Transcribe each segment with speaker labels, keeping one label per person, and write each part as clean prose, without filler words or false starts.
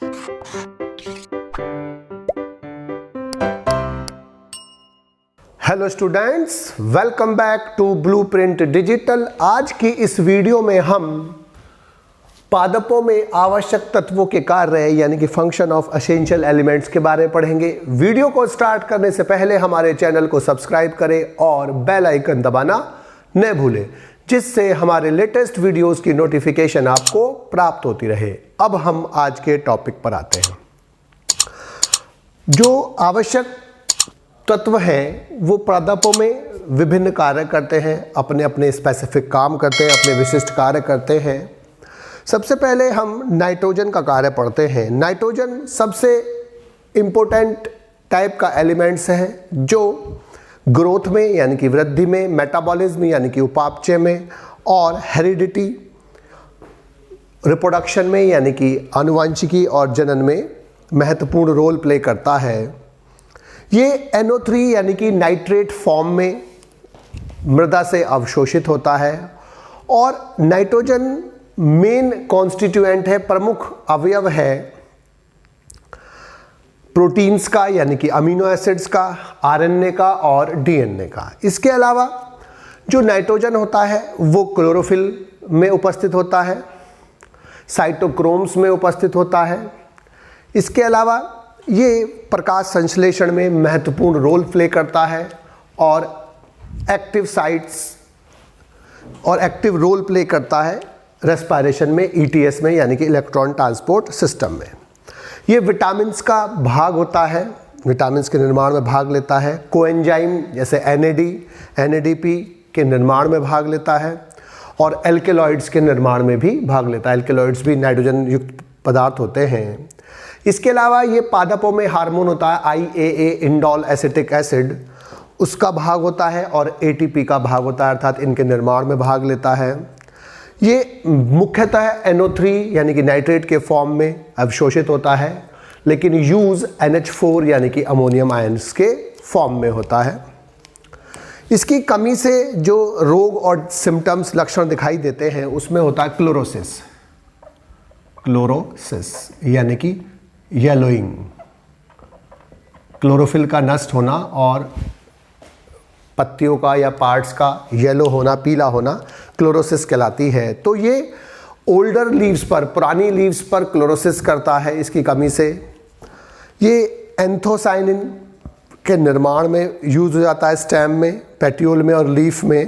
Speaker 1: Hello students, welcome back to blueprint digital. आज की इस वीडियो में हम पादपों में आवश्यक तत्वों के कार्य यानी कि फंक्शन ऑफ एसेंशियल एलिमेंट्स के बारे में पढ़ेंगे। वीडियो को स्टार्ट करने से पहले हमारे चैनल को सब्सक्राइब करें और बेल आइकन दबाना न भूलें, जिससे हमारे लेटेस्ट वीडियोस की नोटिफिकेशन आपको प्राप्त होती रहे। अब हम आज के टॉपिक पर आते हैं। जो आवश्यक तत्व हैं वो पादपों में विभिन्न कार्य करते हैं, अपने अपने स्पेसिफिक काम करते हैं, अपने विशिष्ट कार्य करते हैं। सबसे पहले हम नाइट्रोजन का कार्य पढ़ते हैं। नाइट्रोजन सबसे इम्पोर्टेंट टाइप का एलिमेंट्स है जो ग्रोथ में यानी कि वृद्धि में, मेटाबॉलिज्म यानी कि उपापचय में और हेरिडिटी रिप्रोडक्शन में यानी कि आनुवंशिकी और जनन में महत्वपूर्ण रोल प्ले करता है। ये NO3 यानी कि नाइट्रेट फॉर्म में मृदा से अवशोषित होता है और नाइट्रोजन मेन कॉन्स्टिट्यूएंट है, प्रमुख अवयव है प्रोटीन्स का यानी कि अमीनो एसिड्स का, RNA का और DNA का। इसके अलावा जो नाइट्रोजन होता है वो क्लोरोफिल में उपस्थित होता है, साइटोक्रोम्स में उपस्थित होता है। इसके अलावा ये प्रकाश संश्लेषण में महत्वपूर्ण रोल प्ले करता है और एक्टिव साइट्स और एक्टिव रोल प्ले करता है रेस्पिरेशन में, ETS में यानी कि इलेक्ट्रॉन ट्रांसपोर्ट सिस्टम में। ये विटामिन्स का भाग होता है, विटामिन्स के निर्माण में भाग लेता है। कोएंजाइम जैसे NAD, NADP के निर्माण में भाग लेता है और एल्केलॉइड्स के निर्माण में भी भाग लेता है। एल्केलॉइड्स भी नाइट्रोजन युक्त पदार्थ होते हैं। इसके अलावा ये पादपों में हार्मोन होता है IAA, इंडोल एसिटिक एसिड, उसका भाग होता है और ATP का भाग होता है, अर्थात इनके निर्माण में भाग लेता है। ये मुख्यतः NO3 यानी कि नाइट्रेट के फॉर्म में अवशोषित होता है, लेकिन यूज NH4 यानी कि अमोनियम आयंस के फॉर्म में होता है। इसकी कमी से जो रोग और सिम्टम्स लक्षण दिखाई देते हैं उसमें होता है क्लोरोसिस, क्लोरोसिस यानी कि येलोइंग, क्लोरोफिल का नष्ट होना और पत्तियों का या पार्ट्स का येलो होना, पीला होना क्लोरोसिस कहलाती है। तो ये ओल्डर लीव्स पर, पुरानी लीव्स पर क्लोरोसिस करता है इसकी कमी से। ये एंथोसाइनिन के निर्माण में यूज हो जाता है, स्टेम में, पेट्यूल में और लीफ में।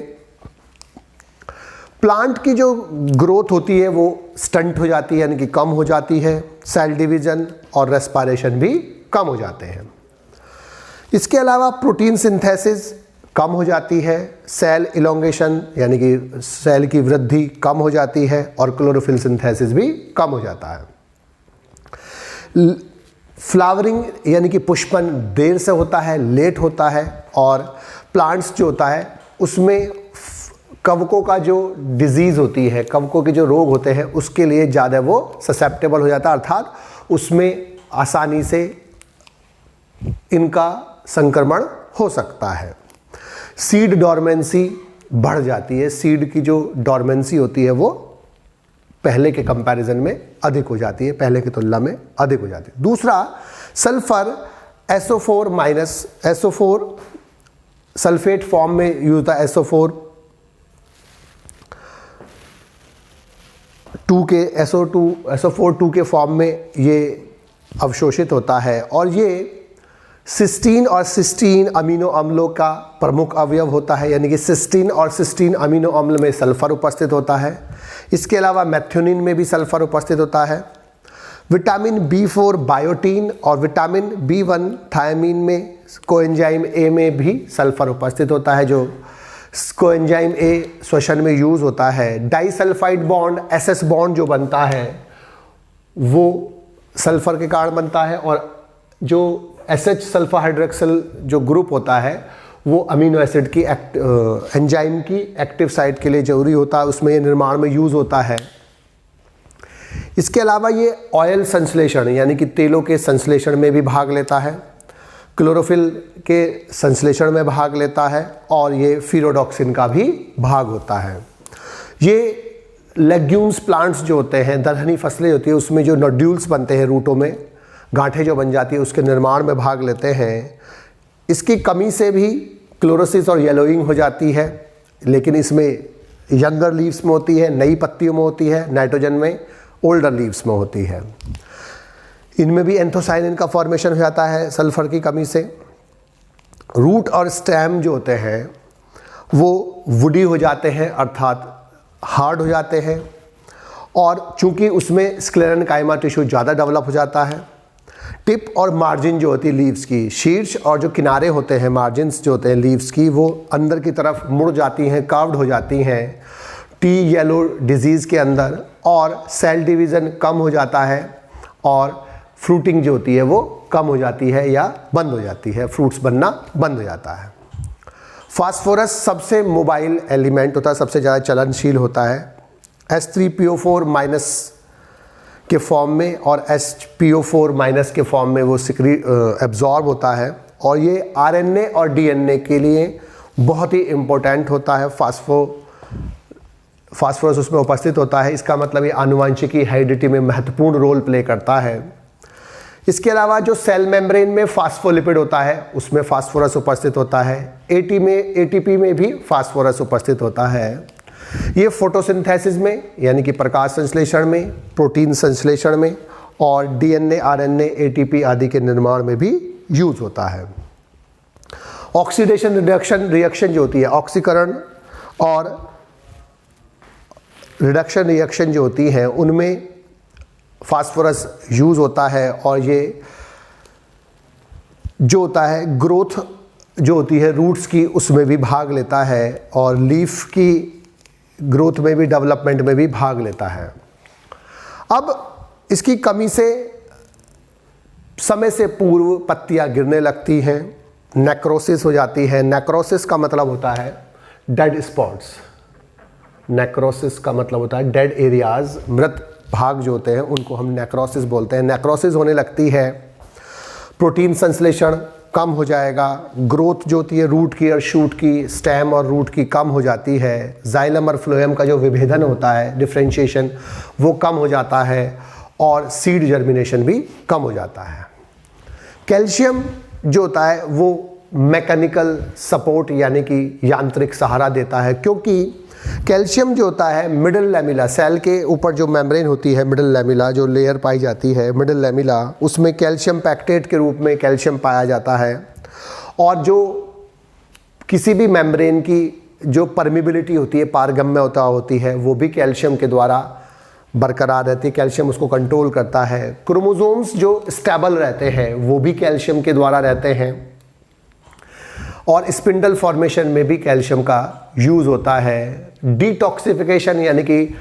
Speaker 1: प्लांट की जो ग्रोथ होती है वो स्टंट हो जाती है यानी कि कम हो जाती है। सेल डिवीजन और रेस्पिरेशन भी कम हो जाते हैं। इसके अलावा प्रोटीन सिंथेसिस कम हो जाती है, सेल इलोंगेशन यानी कि सेल की वृद्धि कम हो जाती है और क्लोरोफिल सिंथेसिस भी कम हो जाता है। फ्लावरिंग यानी कि पुष्पन देर से होता है, लेट होता है और प्लांट्स जो होता है उसमें कवकों का जो डिजीज़ होती है, कवकों के जो रोग होते हैं उसके लिए ज़्यादा वो ससेप्टेबल हो जाता है, अर्थात उसमें आसानी से इनका संक्रमण हो सकता है। सीड डॉर्मेंसी बढ़ जाती है, सीड की जो डॉर्मेंसी होती है वो पहले के कंपैरिजन में अधिक हो जाती है, पहले की तुलना में अधिक हो जाती है। दूसरा, सल्फर SO4 सल्फेट फॉर्म में यूज होता है। SO4 के फॉर्म में ये अवशोषित होता है और ये सिस्टीन और सिस्टीन अमीनो अम्लों का प्रमुख अवयव होता है, यानी कि सिस्टीन और सिस्टीन अमीनो अम्ल में सल्फर उपस्थित होता है। इसके अलावा मैथ्योनिन में भी सल्फर उपस्थित होता है। विटामिन B4 बायोटीन और विटामिन B1 थायमीन में, कोएंजाइम A में भी सल्फर उपस्थित होता है, जो कोएंजाइम A श्वसन में यूज होता है। डाइसल्फाइड बॉन्ड SS बॉन्ड जो बनता है वो सल्फर के कारण बनता है और जो SH सल्फर हाइड्रोक्सिल जो ग्रुप होता है वो अमीनो एसिड की एंजाइम की एक्टिव साइट के लिए जरूरी होता है, उसमें ये निर्माण में यूज होता है। इसके अलावा ये ऑयल संश्लेषण यानी कि तेलों के संश्लेषण में भी भाग लेता है, क्लोरोफिल के संश्लेषण में भाग लेता है और ये फिरोडॉक्सिन का भी भाग होता है। ये लेग्यूम्स प्लांट्स जो होते हैं, दलहनी फसलें होती है, उसमें जो नोड्यूल्स बनते हैं रूटों में, गांठें जो बन जाती है, उसके निर्माण में भाग लेते हैं। इसकी कमी से भी क्लोरोसिस और येलोइंग हो जाती है, लेकिन इसमें यंगर लीव्स में होती है, नई पत्तियों में होती है, नाइट्रोजन में ओल्डर लीव्स में होती है। इनमें भी एंथोसायनिन का फॉर्मेशन हो जाता है सल्फर की कमी से। रूट और स्टेम जो होते हैं वो वुडी हो जाते हैं, अर्थात हार्ड हो जाते हैं, और चूंकि उसमें स्क्लेरेनकाइमा टिश्यू ज़्यादा डेवलप हो जाता है। टिप और मार्जिन जो होती है लीव्स की, शीर्ष और जो किनारे होते हैं, मार्जिन्स जो होते हैं लीव्स की, वो अंदर की तरफ मुड़ जाती हैं, कर्व्ड हो जाती हैं टी येलो डिजीज़ के अंदर, और सेल डिवीज़न कम हो जाता है, और फ्रूटिंग जो होती है वो कम हो जाती है या बंद हो जाती है, फ्रूट्स बनना बंद हो जाता है। फास्फोरस सबसे मोबाइल एलिमेंट होता है, सबसे ज़्यादा चलनशील होता है। H3PO4 माइनस के फॉर्म में और HPO4 माइनस के फॉर्म में वो एब्जॉर्ब होता है, और ये RNA और DNA के लिए बहुत ही इम्पोर्टेंट होता है। फास्फोरस उसमें उपस्थित होता है, इसका मतलब ये आनुवंशिकी हेरिडिटी में महत्वपूर्ण रोल प्ले करता है। इसके अलावा जो सेल मेम्ब्रेन में फास्फोलिपिड होता है, उसमें फास्फोरस उपस्थित होता है। ATP में भी फास्फोरस उपस्थित होता है। ये फोटोसिंथेसिस में यानी कि प्रकाश संश्लेषण में, प्रोटीन संश्लेषण में, और DNA, RNA, ATP आदि के निर्माण में भी यूज होता है। ऑक्सीडेशन रिएक्शन जो होती है, ऑक्सीकरण और रिडक्शन रिएक्शन जो होती हैं, उनमें फास्फोरस यूज़ होता है, और ये जो होता है ग्रोथ जो होती है रूट्स की, उसमें भी भाग लेता है, और लीफ की ग्रोथ में भी, डेवलपमेंट में भी भाग लेता है। अब इसकी कमी से समय से पूर्व पत्तियां गिरने लगती हैं, नेक्रोसिस हो जाती है। नेक्रोसिस का मतलब होता है डेड स्पॉट्स। नेक्रोसिस का मतलब होता है डेड एरियाज, मृत भाग जो होते हैं उनको हम नेक्रोसिस बोलते हैं। नेक्रोसिस होने लगती है, प्रोटीन संश्लेषण कम हो जाएगा, ग्रोथ जो होती है रूट की और शूट की, स्टेम और रूट की कम हो जाती है, जाइलम और फ्लोएम का जो विभेदन होता है, डिफरेंशिएशन, वो कम हो जाता है, और सीड जर्मिनेशन भी कम हो जाता है। कैल्शियम जो होता है वो मैकेनिकल सपोर्ट यानी कि यांत्रिक सहारा देता है, क्योंकि कैल्शियम जो होता है मिडल लैमिला, सेल के ऊपर जो मेम्ब्रेन होती है, मिडल लैमिला जो लेयर पाई जाती है, मिडल लैमिला, उसमें कैल्शियम पैक्टेट के रूप में कैल्शियम पाया जाता है। और जो किसी भी मेम्ब्रेन की जो परमिबिलिटी होती है, पारगम्यता होती है, वो भी कैल्शियम के द्वारा बरकरार रहती है। कैल्शियम उसको कंट्रोल करता है। क्रोमोसोम्स जो स्टेबल रहते हैं वो भी कैल्शियम के द्वारा रहते हैं, और स्पिंडल फॉर्मेशन में भी कैल्शियम का यूज़ होता है। डिटॉक्सिफिकेशन यानी कि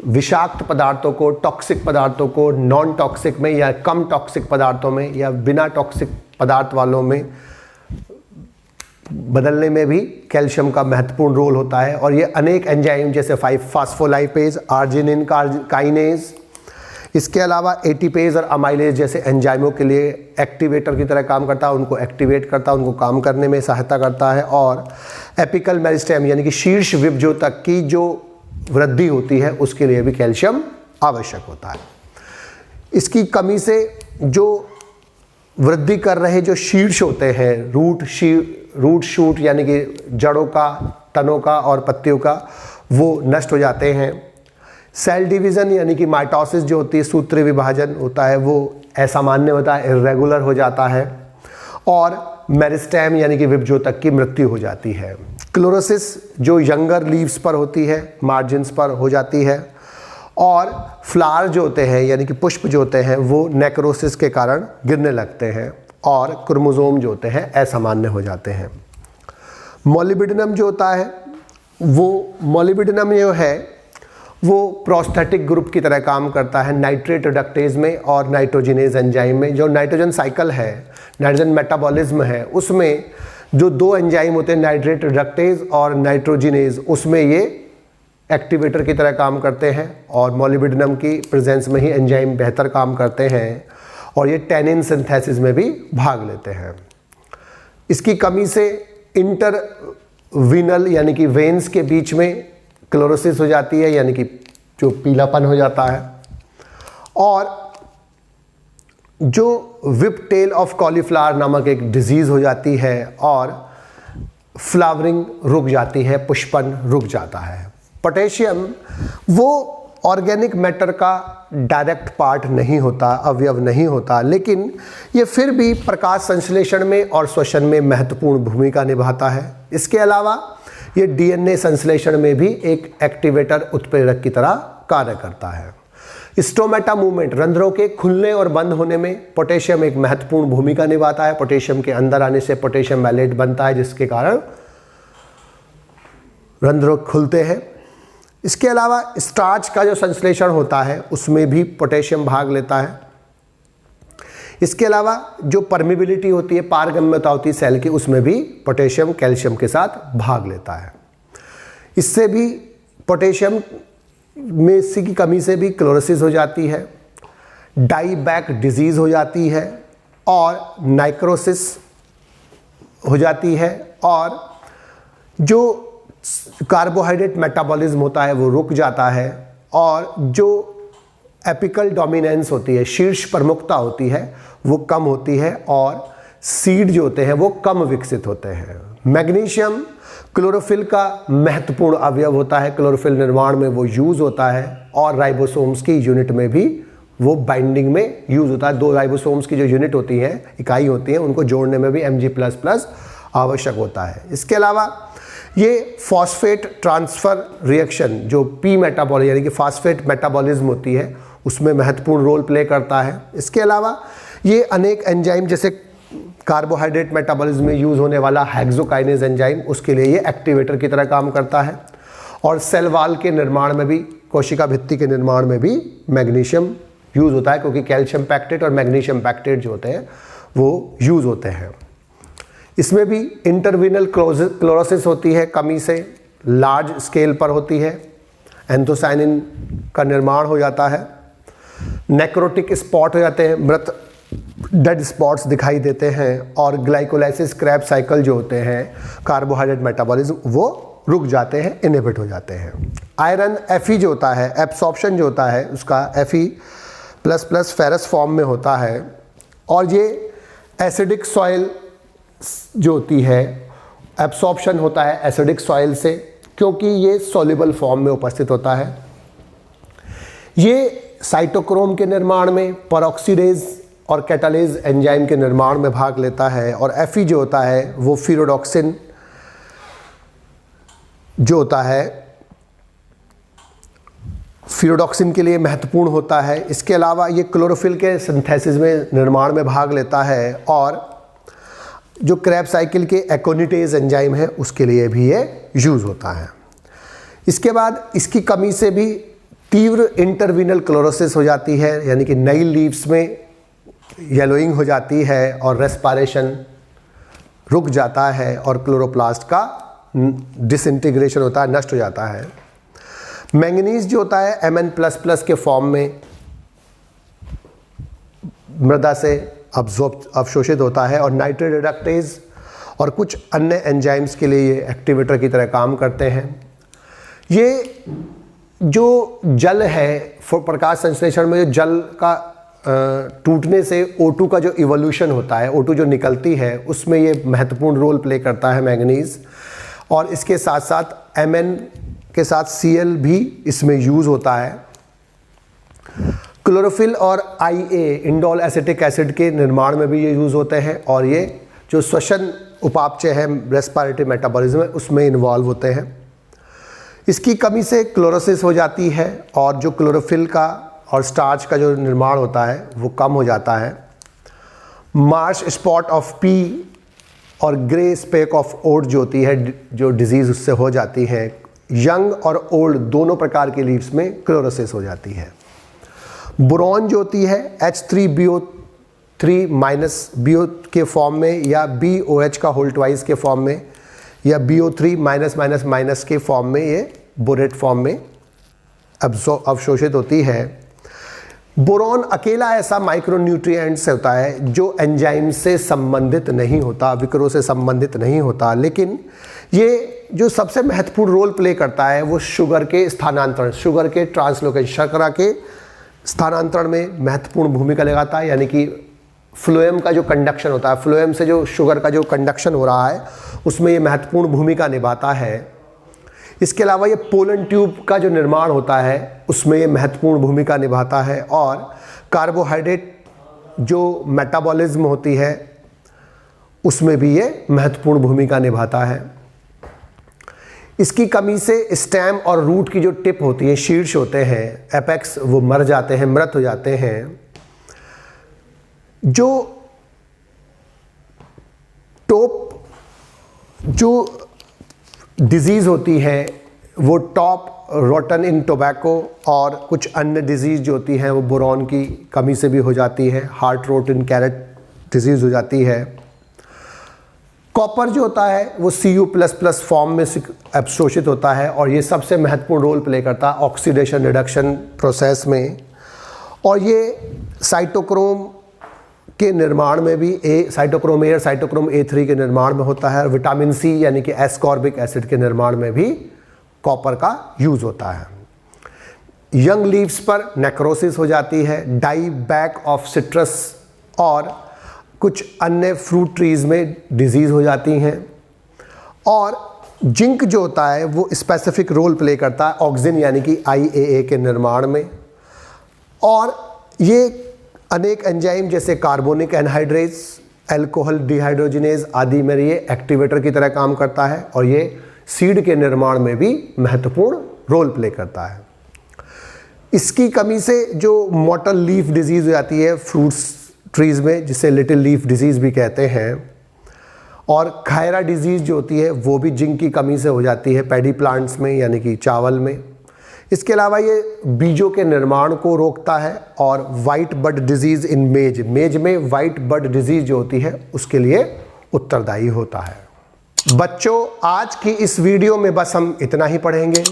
Speaker 1: विषाक्त पदार्थों को, टॉक्सिक पदार्थों को नॉन टॉक्सिक में या कम टॉक्सिक पदार्थों में या बिना टॉक्सिक पदार्थ वालों में बदलने में भी कैल्शियम का महत्वपूर्ण रोल होता है। और ये अनेक एंजाइम जैसे फास्फोलाइपेज, आर्जिनिन काइनेज, इसके अलावा एटीपेज और अमाइलेज जैसे एंजाइमों के लिए एक्टिवेटर की तरह काम करता है, उनको एक्टिवेट करता है, उनको काम करने में सहायता करता है। और एपिकल मेरिस्टेम यानी कि शीर्ष विभजों तक की जो वृद्धि होती है उसके लिए भी कैल्शियम आवश्यक होता है। इसकी कमी से जो वृद्धि कर रहे जो शीर्ष होते हैं, रूट शूट यानी कि जड़ों का, तनों का और पत्तियों का, वो नष्ट हो जाते हैं। सेल डिवीज़न यानी कि माइटोसिस जो होती है, सूत्रीय विभाजन होता है, वो असामान्य होता है, इरेगुलर हो जाता है। और मेरिस्टेम यानी कि विभजों तक की मृत्यु हो जाती है। क्लोरोसिस जो यंगर लीव्स पर होती है, मार्जिन्स पर हो जाती है। और फ्लावर जो होते हैं यानी कि पुष्प जो होते हैं वो नेक्रोसिस के कारण गिरने लगते हैं, और क्रोमोसोम जो होते हैं असामान्य हो जाते हैं। मोलिबिडिनम जो होता है, वो मोलिबिडिनम जो है वो प्रोस्थेटिक ग्रुप की तरह काम करता है नाइट्रेट रिडक्टेज में और नाइट्रोजिनेज एंजाइम में। जो नाइट्रोजन साइकिल है, नाइट्रोजन मेटाबॉलिज्म है, उसमें जो दो एंजाइम होते हैं नाइट्रेट रिडक्टेज और नाइट्रोजिनेज, उसमें ये एक्टिवेटर की तरह काम करते हैं, और मोलिबिडिनम की प्रेजेंस में ही एंजाइम बेहतर काम करते हैं, और ये टैनिन सिंथेसिस में भी भाग लेते हैं। इसकी कमी से इंटरवीनल यानी कि वेन्स के बीच में क्लोरोसिस हो जाती है, यानी कि जो पीलापन हो जाता है, और जो विप टेल ऑफ कॉलीफ्लावर नामक एक डिजीज़ हो जाती है और फ्लावरिंग रुक जाती है, पुष्पन रुक जाता है। पोटेशियम वो ऑर्गेनिक मैटर का डायरेक्ट पार्ट नहीं होता, अवयव नहीं होता, लेकिन ये फिर भी प्रकाश संश्लेषण में और श्वसन में महत्वपूर्ण भूमिका निभाता है। इसके अलावा ये डीएनए संश्लेषण में भी एक एक्टिवेटर उत्प्रेरक की तरह कार्य करता है। स्टोमेटा मूवमेंट, रंध्रों के खुलने और बंद होने में पोटेशियम एक महत्वपूर्ण भूमिका निभाता है। पोटेशियम के अंदर आने से पोटेशियम मैलेट बनता है, जिसके कारण रंध्र खुलते हैं। इसके अलावा स्टार्च का जो संश्लेषण होता है उसमें भी पोटेशियम भाग लेता है। इसके अलावा जो परमिबिलिटी होती है, पारगम्यता होती है सेल की, उसमें भी पोटेशियम कैल्शियम के साथ भाग लेता है। इससे भी पोटेशियम में की कमी से भी क्लोरोसिस हो जाती है, डाईबैक डिजीज़ हो जाती है और नाइक्रोसिस हो जाती है, और जो कार्बोहाइड्रेट मेटाबॉलिज्म होता है वो रुक जाता है, और जो एपिकल डोमिनेंस होती है, शीर्ष प्रमुखता होती है, वो कम होती है, और सीड जो होते हैं वो कम विकसित होते हैं। मैग्नीशियम क्लोरोफिल का महत्वपूर्ण अवयव होता है, क्लोरोफिल निर्माण में वो यूज़ होता है, और राइबोसोम्स की यूनिट में भी वो बाइंडिंग में यूज़ होता है। 2 राइबोसोम्स की जो यूनिट होती हैं, इकाई होती हैं, उनको जोड़ने में भी Mg++ आवश्यक होता है। इसके अलावा ये फॉस्फेट ट्रांसफ़र रिएक्शन, जो पी मेटाबॉलिज्म यानी कि फॉस्फेट मेटाबॉलिज्म होती है, उसमें महत्वपूर्ण रोल प्ले करता है। इसके अलावा ये अनेक एंजाइम, जैसे कार्बोहाइड्रेट मेटाबॉलिज्म में यूज़ होने वाला हेक्सोकाइनेज एंजाइम, उसके लिए ये एक्टिवेटर की तरह काम करता है। और सेल वॉल के निर्माण में भी, कोशिका भित्ति के निर्माण में भी मैग्नीशियम यूज़ होता है, क्योंकि कैल्शियम पैक्टेट और मैग्नीशियम पैक्टेट जो होते हैं वो यूज़ होते हैं। इसमें भी इंटरवीनल क्लोरोसिस होती है, कमी से लार्ज स्केल पर होती है। एंथोसाइनिन का निर्माण हो जाता है, नेक्रोटिक स्पॉट हो जाते हैं, मृत डेड स्पॉट्स दिखाई देते हैं, और ग्लाइकोलाइसिस क्रैब साइकिल जो होते हैं, कार्बोहाइड्रेट मेटाबॉलिज्म, वो रुक जाते हैं, इनहिबिट हो जाते हैं। आयरन Fe जो होता है, एब्सॉर्प्शन जो होता है उसका Fe++ फेरस फॉर्म में होता है, और ये एसिडिक सॉइल जो होती है, एब्सॉर्प्शन होता है एसिडिक सॉइल से, क्योंकि ये सॉल्युबल फॉर्म में उपस्थित होता है। ये साइटोक्रोम के निर्माण में, परऑक्सीडेज और कैटालेज एंजाइम के निर्माण में भाग लेता है, और Fe जो होता है वो फिरोडॉक्सिन जो होता है, फिरोडॉक्सिन के लिए महत्वपूर्ण होता है। इसके अलावा ये क्लोरोफिल के सिंथेसिस में निर्माण में भाग लेता है, और जो क्रैब साइकिल के एकोनिटेज एंजाइम है उसके लिए भी ये यूज़ होता है। इसके बाद इसकी कमी से भी तीव्र इंटरवीनल क्लोरोसिस हो जाती है, यानी कि नई लीव्स में येलोइंग हो जाती है, और रेस्पिरेशन रुक जाता है, और क्लोरोप्लास्ट का डिसइंटीग्रेशन होता है, नष्ट हो जाता है। मैंगनीज जो होता है Mn++ के फॉर्म में मृदा से अवशोषित होता है, और नाइट्रेट रिडक्टेज और कुछ अन्य एंजाइम्स के लिए ये एक्टिवेटर की तरह काम करते हैं। ये जो जल है, प्रकाश संश्लेषण में जो जल का टूटने से O2 का जो इवोल्यूशन होता है, O2 जो निकलती है, उसमें ये महत्वपूर्ण रोल प्ले करता है मैंगनीज, और इसके साथ साथ Mn के साथ Cl भी इसमें यूज़ होता है। क्लोरोफिल और IA, इंडोल एसिटिक एसिड के निर्माण में भी ये यूज़ होते हैं, और ये जो श्वसन उपापचय है, रेस्पिरेटरी मेटाबॉलिज्म है, उसमें इन्वॉल्व होते हैं। इसकी कमी से क्लोरोसिस हो जाती है, और जो क्लोरोफिल का और स्टार्च का जो निर्माण होता है वो कम हो जाता है। मार्श स्पॉट ऑफ पी और ग्रे स्पेक ऑफ ओट जो होती है, जो डिजीज़ उससे हो जाती है, यंग और ओल्ड दोनों प्रकार के लीव्स में क्लोरोसिस हो जाती है। बोरॉन जो होती है H3BO3- के फॉर्म में, या BOH का होल ट्वाइस के फॉर्म में, या BO3- के फॉर्म में, ये बोरेट फॉर्म में अवशोषित होती है। बोरॉन अकेला ऐसा माइक्रोन्यूट्रिएंट्स होता है जो एंजाइम से संबंधित नहीं होता, विकरों से संबंधित नहीं होता, लेकिन ये जो सबसे महत्वपूर्ण रोल प्ले करता है वो शुगर के स्थानांतरण, शुगर के ट्रांसलोकेशन, शर्करा के स्थानांतरण में महत्वपूर्ण भूमिका लगाता है। यानी कि फ्लोएम का जो कंडक्शन होता है, फ्लोएम से जो शुगर का जो कंडक्शन हो रहा है उसमें ये महत्वपूर्ण भूमिका निभाता है। इसके अलावा ये पोलन ट्यूब का जो निर्माण होता है उसमें ये महत्वपूर्ण भूमिका निभाता है। और कार्बोहाइड्रेट जो मेटाबॉलिज्म होती है उसमें भी ये महत्वपूर्ण भूमिका निभाता है। इसकी कमी से स्टेम और रूट की जो टिप होती है, शीर्ष होते हैं, एपेक्स, वो मर जाते हैं, मृत हो जाते हैं। जो टॉप जो डिजीज़ होती है वो टॉप रोटन इन टोबैको और कुछ अन्य डिजीज़ जो होती हैं वो बोरॉन की कमी से भी हो जाती है। Heart wrote in carat disease हो जाती है। कॉपर जो होता है वो Cu++ फॉर्म में अवशोषित होता है और ये सबसे महत्वपूर्ण रोल प्ले करता है ऑक्सीडेशन रिडक्शन प्रोसेस में। और ये साइटोक्रोम के निर्माण में भी साइटोक्रोम ए और साइटोक्रोम A3 के निर्माण में होता है। और विटामिन सी यानी कि एस्कॉर्बिक एसिड के निर्माण में भी कॉपर का यूज होता है। यंग लीव्स पर नेक्रोसिस हो जाती है। डाई बैक ऑफ सिट्रस और कुछ अन्य फ्रूट ट्रीज में डिजीज़ हो जाती हैं। और जिंक जो होता है वो स्पेसिफिक रोल प्ले करता है ऑक्सिन यानी कि IAA के निर्माण में। और ये अनेक एंजाइम जैसे कार्बोनिक एनहाइड्रेज, अल्कोहल डिहाइड्रोजिनेज आदि में ये एक्टिवेटर की तरह काम करता है और ये सीड के निर्माण में भी महत्वपूर्ण रोल प्ले करता है। इसकी कमी से जो मोटल लीफ डिजीज़ हो जाती है फ्रूट्स ट्रीज़ में, जिसे लिटिल लीफ डिजीज़ भी कहते हैं। और खायरा डिजीज़ जो होती है वो भी जिंक की कमी से हो जाती है पैडी प्लांट्स में यानी कि चावल में। इसके अलावा ये बीजों के निर्माण को रोकता है। और वाइट बड डिजीज़ इन मेज, मेज में वाइट बड डिजीज़ जो होती है उसके लिए उत्तरदायी होता है। बच्चों, आज की इस वीडियो में बस हम इतना ही पढ़ेंगे।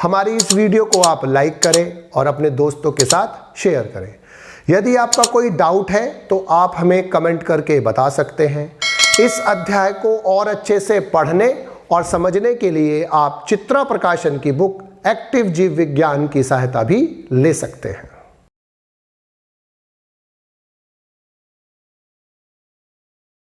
Speaker 1: हमारी इस वीडियो को आप लाइक करें और अपने दोस्तों के साथ शेयर करें। यदि आपका कोई डाउट है तो आप हमें कमेंट करके बता सकते हैं। इस अध्याय को और अच्छे से पढ़ने और समझने के लिए आप चित्रा प्रकाशन की बुक एक्टिव जीव विज्ञान की सहायता भी ले सकते हैं।